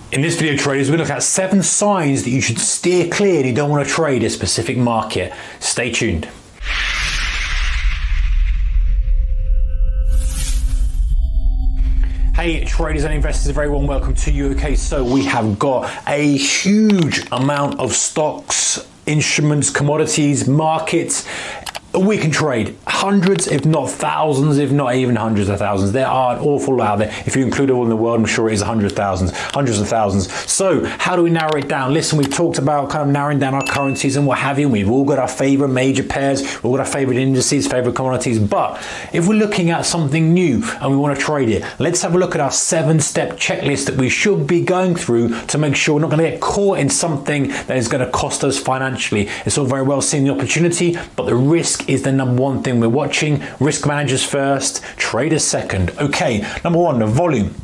In this video, traders, we're looking at 7 signs that you should steer clear and you don't want to trade a specific market. Stay tuned. Hey traders and investors, very warm welcome to you. Okay, so we have got a huge amount of stocks, instruments, commodities, markets. We can trade hundreds, if not thousands, if not even hundreds of thousands. There are an awful lot out there. If you include all in the world, I'm sure it is hundreds of thousands. So how do we narrow it down? Listen, we've talked about kind of narrowing down our currencies and what have you. We've all got our favorite major pairs. We've all got our favorite indices, favorite commodities. But if we're looking at something new and we want to trade it, let's have a look at our 7-step checklist that we should be going through to make sure we're not going to get caught in something that is going to cost us financially. It's all very well seeing the opportunity, but the risk is the number one thing we're watching. Risk managers first, traders second. Okay, number one, the volume.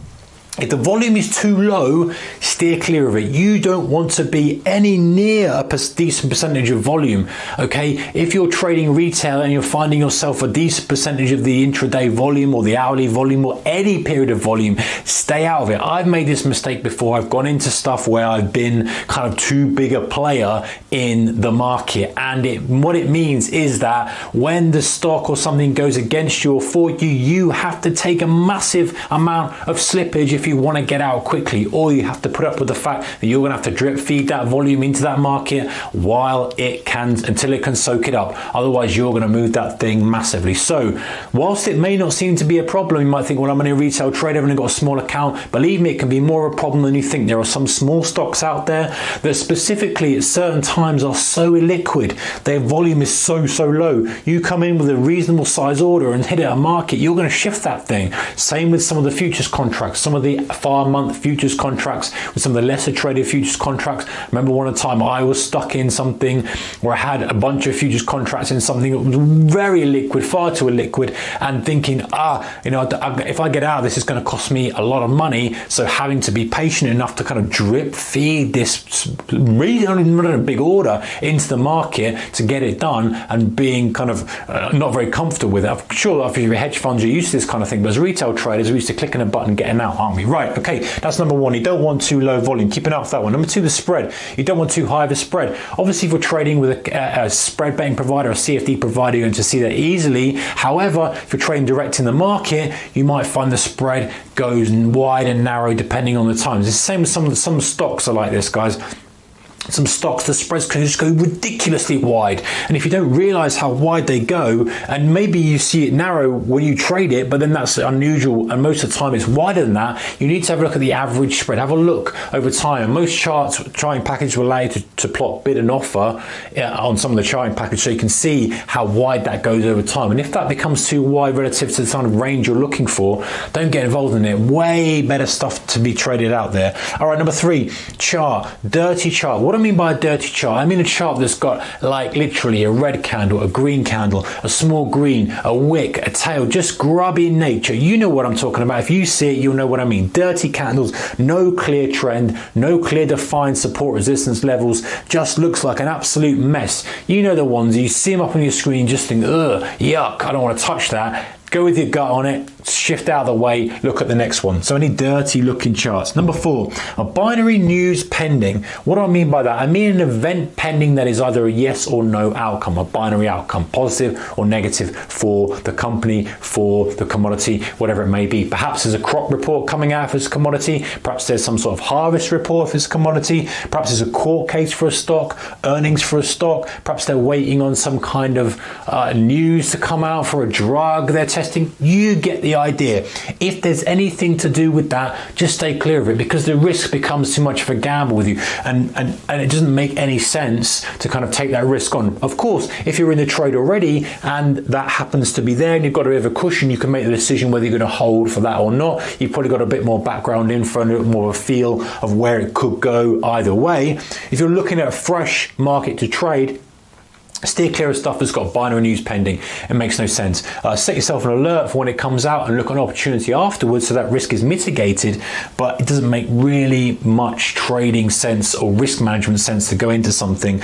If the volume is too low, steer clear of it. You don't want to be any near a decent percentage of volume, okay? If you're trading retail and you're finding yourself a decent percentage of the intraday volume or the hourly volume or any period of volume, stay out of it. I've made this mistake before. I've gone into stuff where I've been kind of too big a player in the market. And what it means is that when the stock or something goes against you or for you, you have to take a massive amount of slippage if you want to get out quickly, or you have to put up with the fact that you're going to have to drip feed that volume into that market until it can soak it up. Otherwise, you're going to move that thing massively. So whilst it may not seem to be a problem, you might think, well, I'm only a retail trader, I've only got a small account. Believe me, it can be more of a problem than you think. There are some small stocks out there that specifically at certain times are so illiquid. Their volume is so low. You come in with a reasonable size order and hit it a market, you're going to shift that thing. Same with some of the futures contracts, some of the 5-month futures contracts, with some of the lesser traded futures contracts. Remember one time I was stuck in something where I had a bunch of futures contracts in something that was very illiquid, far too illiquid, and thinking, if I get out of this, it's going to cost me a lot of money. So having to be patient enough to kind of drip feed this really not a big order into the market to get it done, and being kind of not very comfortable with it. I'm sure if you're a hedge fund, you're used to this kind of thing, but as retail traders, we're used to clicking a button and getting out, aren't we? Right, okay, that's number one. You don't want too low volume. Keep an eye off that one. Number two, the spread. You don't want too high of a spread. Obviously, if we're trading with a spread betting provider, a CFD provider, you're going to see that easily. However, if you're trading direct in the market, you might find the spread goes wide and narrow depending on the times. It's the same with some stocks are like this, guys. Some stocks, the spreads can just go ridiculously wide, and if you don't realize how wide they go, and maybe you see it narrow when you trade it, but then that's unusual, and most of the time it's wider than that, you need to have a look at the average spread. Have a look over time. Most charting packages will allow you to plot bid and offer on some of the charting package, so you can see how wide that goes over time. And if that becomes too wide relative to the kind of range you're looking for, don't get involved in it. Way better stuff to be traded out there. All right, number 3, chart. Dirty chart. What do I mean by a dirty chart? I mean a chart that's got like literally a red candle, a green candle, a small green, a wick, a tail, just grubby in nature. You know what I'm talking about. If you see it, you'll know what I mean. Dirty candles, no clear trend, no clear defined support resistance levels, just looks like an absolute mess. You know the ones, you see them up on your screen, just think, ugh, yuck, I don't want to touch that. Go with your gut on it, shift out of the way, look at the next one. So any dirty looking charts. Number 4, a binary news pending. What do I mean by that? I mean an event pending that is either a yes or no outcome, a binary outcome, positive or negative for the company, for the commodity, whatever it may be. Perhaps there's a crop report coming out for this commodity. Perhaps there's some sort of harvest report for this commodity. Perhaps there's a court case for a stock, earnings for a stock. Perhaps they're waiting on some kind of news to come out for a drug they're testing. You get the idea. If there's anything to do with that, just stay clear of it, because the risk becomes too much of a gamble with you, and it doesn't make any sense to kind of take that risk on. Of course, if you're in the trade already and that happens to be there and you've got a bit of a cushion, you can make the decision whether you're going to hold for that or not. You've probably got a bit more background info and a little more of a feel of where it could go either way. If you're looking at a fresh market to trade, Steer clear of stuff that's got binary news pending. It makes no sense. Set yourself an alert for when it comes out and look at an opportunity afterwards so that risk is mitigated, but it doesn't make really much trading sense or risk management sense to go into something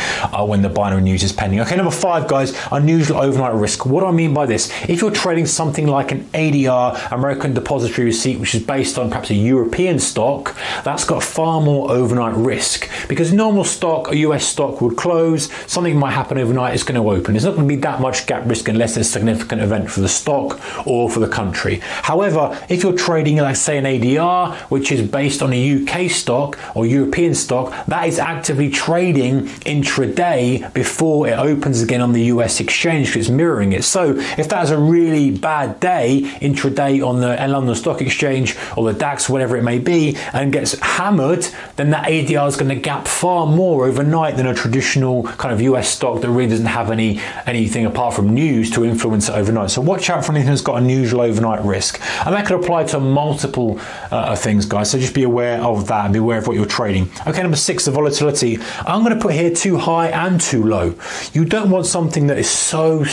when the binary news is pending. Okay, number 5, guys, unusual overnight risk. What do I mean by this? If you're trading something like an ADR, American Depository Receipt, which is based on perhaps a European stock, that's got far more overnight risk, because normal stock, a US stock, would close, something might happen overnight, it's going to open. There's not going to be that much gap risk unless there's a significant event for the stock or for the country. However, if you're trading, like say an ADR, which is based on a UK stock or European stock, that is actively trading intraday before it opens again on the US exchange, because it's mirroring it. So if that is a really bad day intraday on the London Stock Exchange or the DAX, whatever it may be, and gets hammered, then that ADR is going to gap far more overnight than a traditional kind of US stock that really doesn't have anything apart from news to influence it overnight. So watch out for anything that's got unusual overnight risk, and that could apply to multiple things, guys. So just be aware of that and be aware of what you're trading. Okay, number 6, the volatility. I'm going to put here too high and too low. You don't want something that is so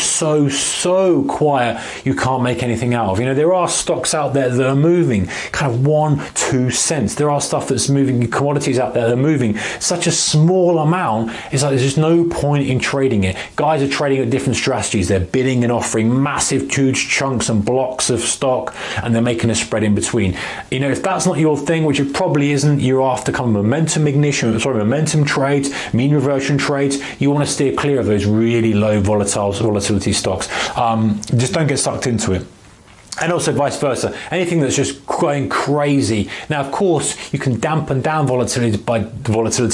quiet you can't make anything out of. You know, there are stocks out there that are moving kind of 1-2 cents. There are stuff that's moving, commodities out there that are moving such a small amount, it's like there's just no point in trading it. Guys are trading at different strategies. They're bidding and offering massive, huge chunks and blocks of stock, and they're making a spread in between. You know, if that's not your thing, which it probably isn't, you're after kind of momentum trades, mean reversion trades, you want to steer clear of those really low volatility stocks. Just don't get sucked into it. And also vice versa, anything that's just going crazy. Now, of course, you can dampen down volatility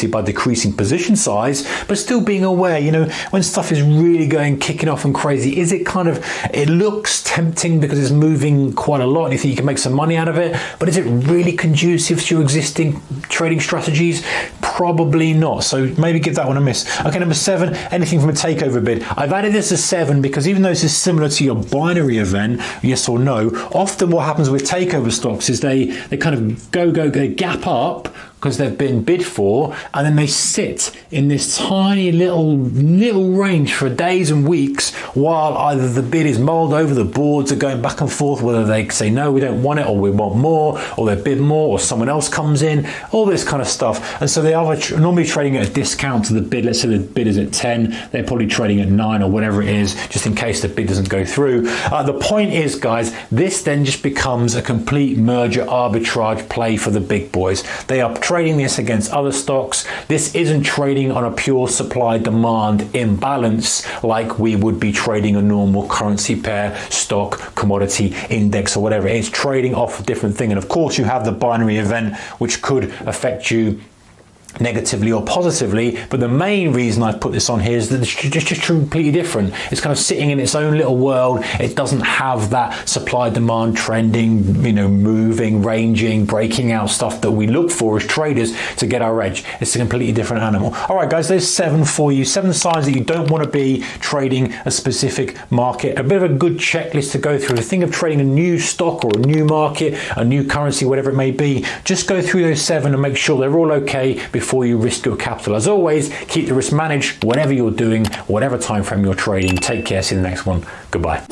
by decreasing position size, but still being aware, you know, when stuff is really kicking off and crazy, is it kind of, it looks tempting because it's moving quite a lot and you think you can make some money out of it, but is it really conducive to your existing trading strategies? Probably not. So maybe give that one a miss. Okay, number 7, anything from a takeover bid. I've added this as 7 because even though this is similar to your binary event, yes or no, often what happens with takeover stocks is they kind of they gap up because they've been bid for, and then they sit in this tiny little range for days and weeks while either the bid is mulled over, the boards are going back and forth, whether they say no, we don't want it, or we want more, or they bid more, or someone else comes in, all this kind of stuff. And so they are normally trading at a discount to the bid. Let's say the bid is at 10, they're probably trading at 9 or whatever it is, just in case the bid doesn't go through. The point is, guys, this then just becomes a complete merger arbitrage play for the big boys. They are trading this against other stocks. This isn't trading on a pure supply-demand imbalance like we would be trading a normal currency pair, stock, commodity, index, or whatever. It's trading off a different thing. And of course, you have the binary event, which could affect you negatively or positively, but the main reason I've put this on here is that it's just completely different. It's kind of sitting in its own little world. It doesn't have that supply demand trending, you know, moving, ranging, breaking out stuff that we look for as traders to get our edge. It's a completely different animal. All right, guys, there's 7 for you. 7 signs that you don't want to be trading a specific market. A bit of a good checklist to go through. The thing of trading a new stock or a new market, a new currency, whatever it may be, just go through those 7 and make sure they're all okay before you risk your capital. As always, keep the risk managed, whatever you're doing, whatever time frame you're trading. Take care. See you in the next one. Goodbye.